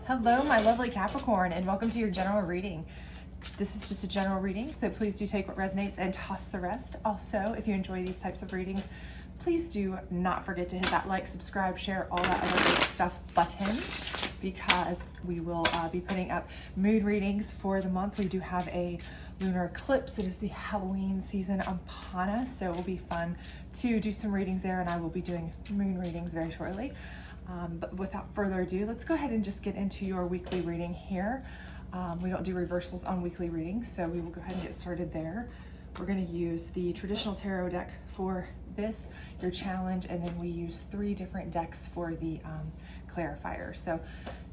Hello, my lovely Capricorn, and welcome to your general reading. This is just a general reading, so please do take what resonates and toss the rest. Also, if you enjoy these types of readings, please do not forget to hit that like, subscribe, share, all that other good stuff button, because we will be putting up mood readings for the month. We do have a lunar eclipse. It is the Halloween season upon us, so it will be fun to do some readings there, and I will be doing moon readings very shortly. But without further ado, let's go ahead and just get into your weekly reading here. We don't do reversals on weekly readings, so we will go ahead and get started there. We're going to use the traditional tarot deck for this, your challenge, and then we use 3 different decks for the clarifier. So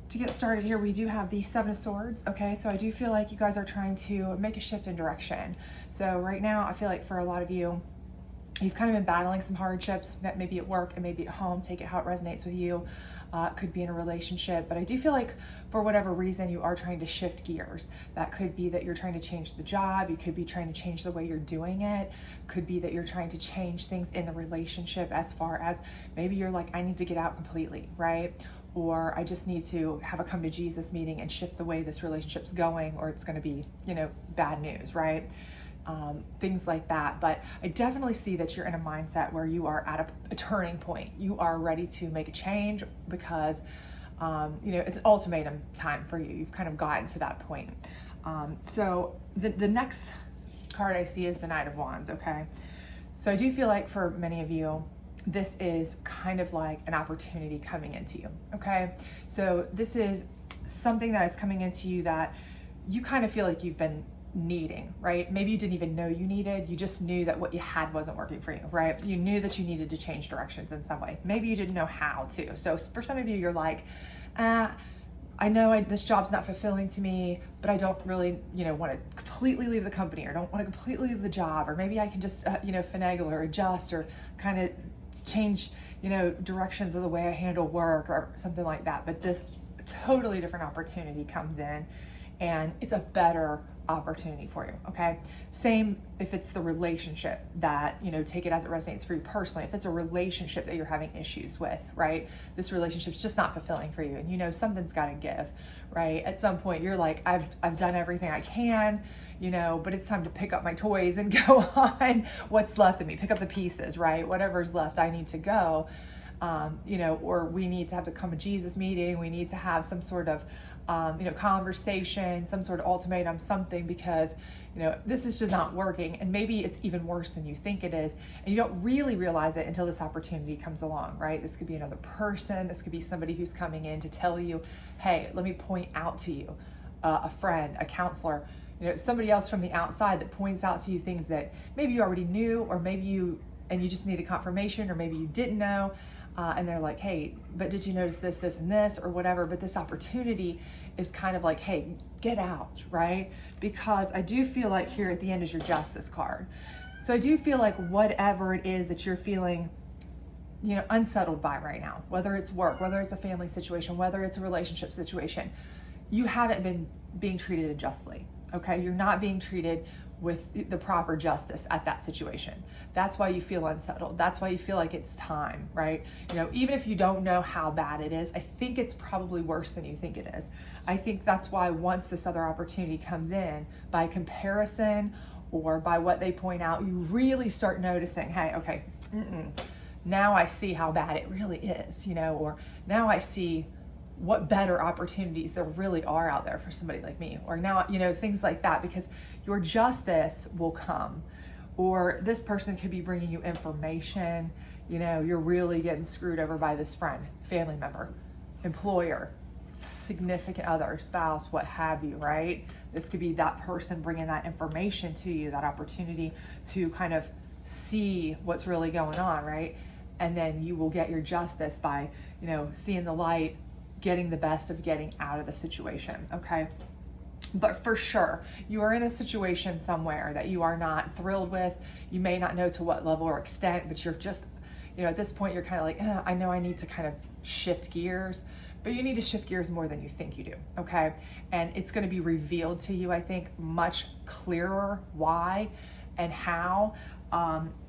to get started here, we do have the 7 of Swords. Okay, so I do feel like you guys are trying to make a shift in direction. So right now, I feel like for a lot of you, you've kind of been battling some hardships, that maybe at work and maybe at home. Take it how it resonates with you. It could be in a relationship, but I do feel like for whatever reason you are trying to shift gears. That could be that you're trying to change the job. You could be trying to change the way you're doing it. Could be that you're trying to change things in the relationship, as far as maybe you're like, I need to get out completely, right? Or I just need to have a come to Jesus meeting and shift the way this relationship's going, or it's going to be, bad news, right? Things like that. But I definitely see that you're in a mindset where you are at a turning point. You are ready to make a change because, it's ultimatum time for you. You've kind of gotten to that point. So the next card I see is the Knight of Wands, okay? So I do feel like for many of you, this is kind of like an opportunity coming into you, okay? So this is something that is coming into you that you kind of feel like you've been needing, right? Maybe you didn't even know you needed, you just knew that what you had wasn't working for you, right? You knew that you needed to change directions in some way. Maybe you didn't know how to. So for some of you, you're like, I know this job's not fulfilling to me, but I don't really, want to completely leave the company, or don't want to completely leave the job, or maybe I can just, finagle or adjust or kind of change, directions of the way I handle work or something like that. But this totally different opportunity comes in, and it's a better opportunity for you, okay? Same if it's the relationship that, take it as it resonates for you personally. If it's a relationship that you're having issues with, right? This relationship's just not fulfilling for you, and something's got to give, right? At some point you're like, I've done everything I can, but it's time to pick up my toys and go on what's left of me, pick up the pieces, right? Whatever's left, I need to go. Or we need to have to come to Jesus meeting. We need to have some sort of, conversation, some sort of ultimatum, something, because, this is just not working. And maybe it's even worse than you think it is. And you don't really realize it until this opportunity comes along, right? This could be another person. This could be somebody who's coming in to tell you, hey, let me point out to you, a friend, a counselor, somebody else from the outside that points out to you things that maybe you already knew, or maybe you just needed confirmation, or maybe you didn't know. And they're like, hey, but did you notice this, this, and this, or whatever? But this opportunity is kind of like, hey, get out, right? Because I do feel like here at the end is your Justice card. So I do feel like whatever it is that you're feeling, unsettled by right now, whether it's work, whether it's a family situation, whether it's a relationship situation, you haven't been being treated unjustly, okay? You're not being treated with the proper justice at that situation. That's why you feel unsettled. That's why you feel like it's time, right? Even if you don't know how bad it is, I think it's probably worse than you think it is. I think that's why once this other opportunity comes in, by comparison or by what they point out, you really start noticing, hey, okay, now I see how bad it really is, or now I see what better opportunities there really are out there for somebody like me, or now, things like that, because your justice will come. Or this person could be bringing you information, you're really getting screwed over by this friend, family member, employer, significant other, spouse, what have you, right? This could be that person bringing that information to you, that opportunity to kind of see what's really going on, right? And then you will get your justice by, seeing the light, getting the best of getting out of the situation, okay? But for sure, you are in a situation somewhere that you are not thrilled with. You may not know to what level or extent, but you're just, at this point, you're kind of like, I know I need to kind of shift gears, but you need to shift gears more than you think you do, okay? And it's going to be revealed to you, I think, much clearer why and how.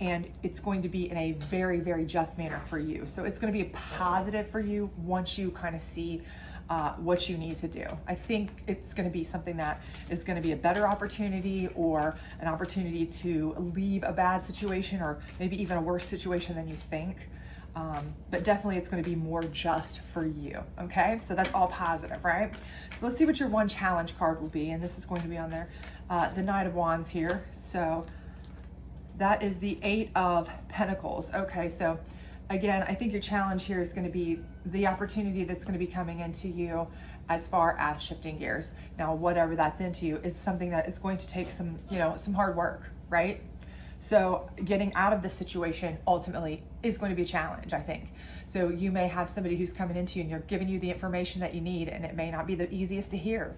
And it's going to be in a very, very just manner for you. So it's going to be a positive for you once you kind of see what you need to do. I think it's going to be something that is going to be a better opportunity, or an opportunity to leave a bad situation, or maybe even a worse situation than you think. But definitely it's going to be more just for you. Okay, so that's all positive, right? So let's see what your one challenge card will be, and this is going to be on there, the Knight of Wands here. So that is the 8 of Pentacles. Okay, so again, I think your challenge here is going to be the opportunity that's going to be coming into you as far as shifting gears. Now, whatever that's into you is something that is going to take some, some hard work, right? So getting out of this situation ultimately is going to be a challenge, I think. So you may have somebody who's coming into you and you're giving you the information that you need, and it may not be the easiest to hear.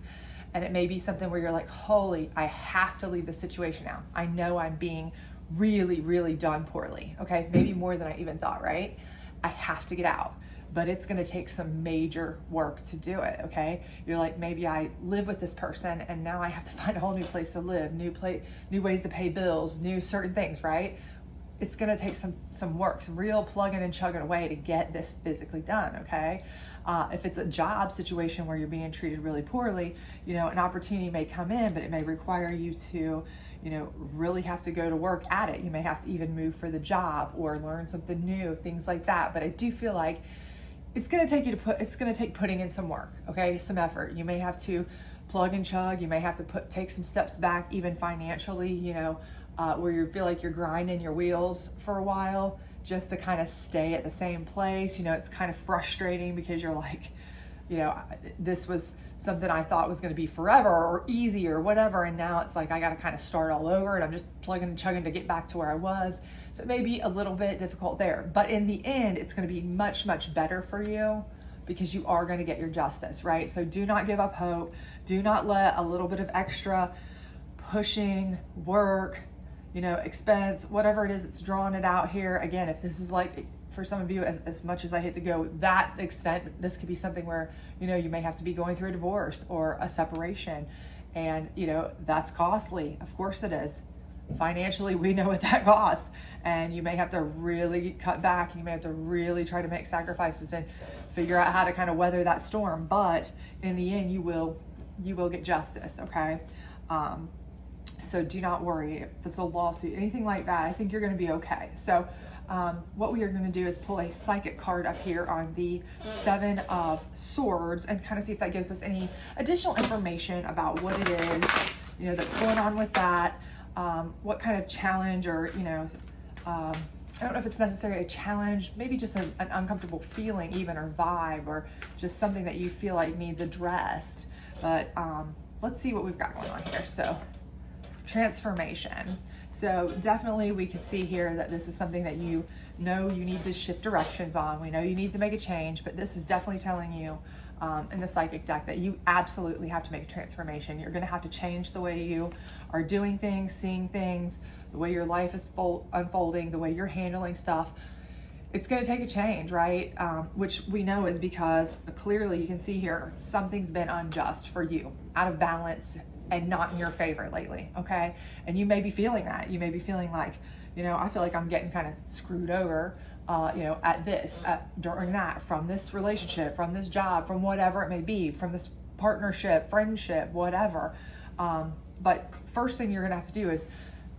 And it may be something where you're like, holy, I have to leave this situation now. I know I'm being really, really done poorly. Okay, maybe more than I even thought, right? I have to get out, but it's going to take some major work to do it. Okay, you're like, maybe I live with this person and now I have to find a whole new place to live, new ways to pay bills, new certain things, right? It's going to take some work, some real plugging and chugging away to get this physically done. Okay, if it's a job situation where you're being treated really poorly, an opportunity may come in, but it may require you to really have to go to work at it. You may have to even move for the job or learn something new, things like that. But I do feel like it's going to take putting in some work, okay? Some effort. You may have to plug and chug. You may have to take some steps back, even financially, where you feel like you're grinding your wheels for a while just to kind of stay at the same place. It's kind of frustrating because you're like, this was something I thought was going to be forever or easy or whatever, and now it's like I got to kind of start all over, and I'm just plugging and chugging to get back to where I was. So it may be a little bit difficult there, but in the end, it's going to be much, much better for you because you are going to get your justice, right? So do not give up hope. Do not let a little bit of extra pushing, work, expense, whatever it is that's drawing it out here. Again, if this is like, for some of you, as much as I hate to go that extent, this could be something where, you may have to be going through a divorce or a separation, and, that's costly. Of course it is. Financially, we know what that costs, and you may have to really cut back. You may have to really try to make sacrifices and figure out how to kind of weather that storm. But in the end, you will get justice. Okay. So do not worry if it's a lawsuit, anything like that. I think you're going to be okay. So what we are going to do is pull a psychic card up here on the 7 of Swords and kind of see if that gives us any additional information about what it is, that's going on with that. What kind of challenge, or, I don't know if it's necessarily a challenge, maybe just an uncomfortable feeling even, or vibe, or just something that you feel like needs addressed. But let's see what we've got going on here. So transformation. So definitely we could see here that this is something that you need to shift directions on. We know you need to make a change, but this is definitely telling you in the psychic deck that you absolutely have to make a transformation. You're going to have to change the way you are doing things, seeing things, the way your life is unfolding, the way you're handling stuff. It's going to take a change, right? Which we know is because clearly you can see here, something's been unjust for you, out of balance, and not in your favor lately, okay? And you may be feeling that. You may be feeling like, I feel like I'm getting kind of screwed over, during that, from this relationship, from this job, from whatever it may be, from this partnership, friendship, whatever. But first thing you're gonna have to do is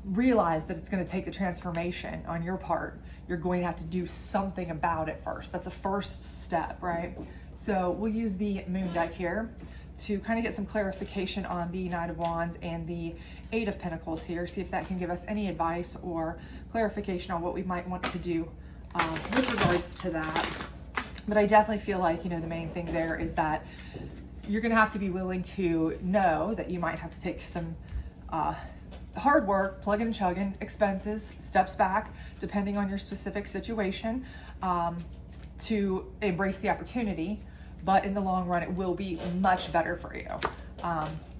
realize that it's gonna take the transformation on your part. You're going to have to do something about it first. That's a first step, right? So we'll use the Moon deck here to kind of get some clarification on the Knight of Wands and the 8 of Pentacles here, see if that can give us any advice or clarification on what we might want to do with regards to that. But I definitely feel like, the main thing there is that you're going to have to be willing to know that you might have to take some hard work, plugging and chugging, expenses, steps back, depending on your specific situation, to embrace the opportunity. But in the long run, it will be much better for you.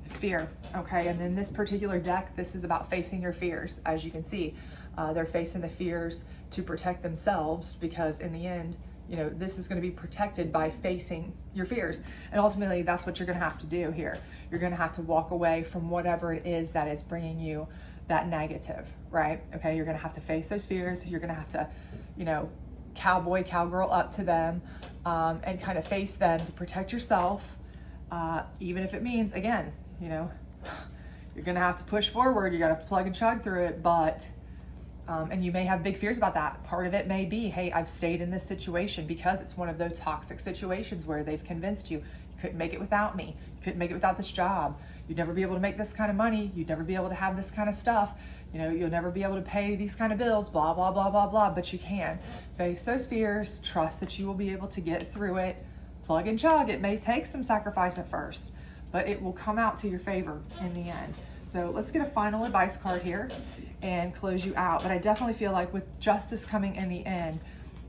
Fear, okay? And then this particular deck, this is about facing your fears. As you can see, they're facing the fears to protect themselves, because in the end, this is going to be protected by facing your fears. And ultimately, that's what you're going to have to do here. You're going to have to walk away from whatever it is that is bringing you that negative, right? Okay, you're going to have to face those fears. You're going to have to, cowboy, cowgirl up to them. and kind of face them to protect yourself, even if it means, again, you know, you're gonna have to push forward, you're gonna have to plug and chug through it, but and you may have big fears about that. Part of it may be, hey, I've stayed in this situation because it's one of those toxic situations where they've convinced you couldn't make it without me, you couldn't make it without this job, you'd never be able to make this kind of money, you'd never be able to have this kind of stuff, you know, you'll never be able to pay these kind of bills, blah, blah, blah, blah, blah. But you can face those fears, trust that you will be able to get through it, plug and chug. It may take some sacrifice at first, but it will come out to your favor in the end. So let's get a final advice card here and close you out. But I definitely feel like with justice coming in the end,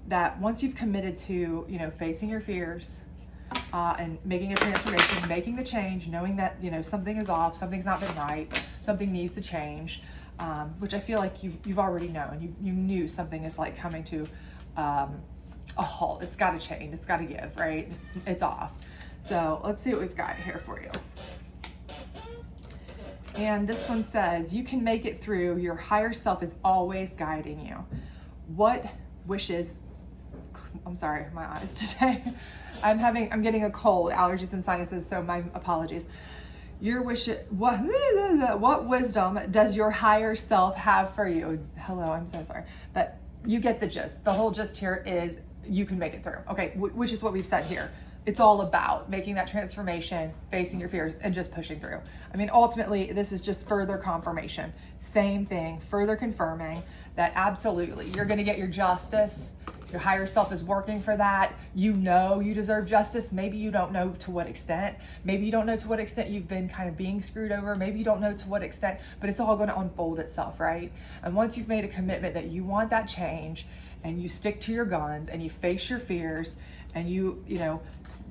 that once you've committed to, you know, facing your fears and making a transformation, making the change, knowing that, you know, something is off, something's not been right, something needs to change, which I feel like you've already known. You knew something is like coming to a halt. It's got to change. It's got to give, right? It's off. So let's see what we've got here for you. And this one says, you can make it through. Your higher self is always guiding you. What wishes, I'm sorry, my eyes today. I'm getting a cold, allergies and sinuses, so my apologies. Your wish, what wisdom does your higher self have for you? Hello, I'm so sorry. But you get the gist. The whole gist here is you can make it through. Okay, which is what we've said here. It's all about making that transformation, facing your fears, and just pushing through. I mean, ultimately, this is just further confirmation. Same thing, further confirming that absolutely you're going to get your justice. Your higher self is working for that. You know you deserve justice. Maybe you don't know to what extent. Maybe you don't know to what extent you've been kind of being screwed over. Maybe you don't know to what extent, but it's all going to unfold itself, right? And once you've made a commitment that you want that change, and you stick to your guns, and you face your fears, and you know,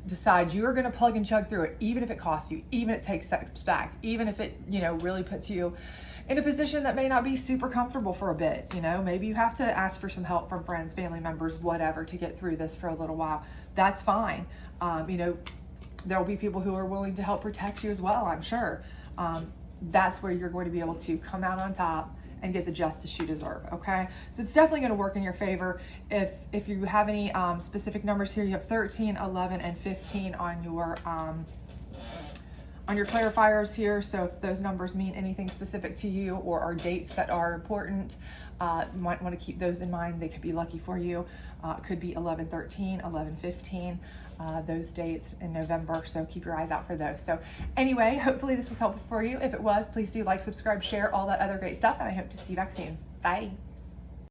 decide you are going to plug and chug through it, even if it costs you, even if it takes steps back, even if it, you know, really puts you in a position that may not be super comfortable for a bit. You know, maybe you have to ask for some help from friends, family members, whatever, to get through this for a little while. That's fine. You know, there will be people who are willing to help protect you as well, I'm sure. That's where you're going to be able to come out on top and get the justice you deserve, okay? So it's definitely gonna work in your favor. If you have any specific numbers here, you have 13, 11, and 15 on your clarifiers here. So if those numbers mean anything specific to you or are dates that are important, you might want to keep those in mind. They could be lucky for you. It could be 11-13, 11-15, those dates in November. So keep your eyes out for those. So anyway, hopefully this was helpful for you. If it was, please do like, subscribe, share, all that other great stuff. And I hope to see you back soon. Bye.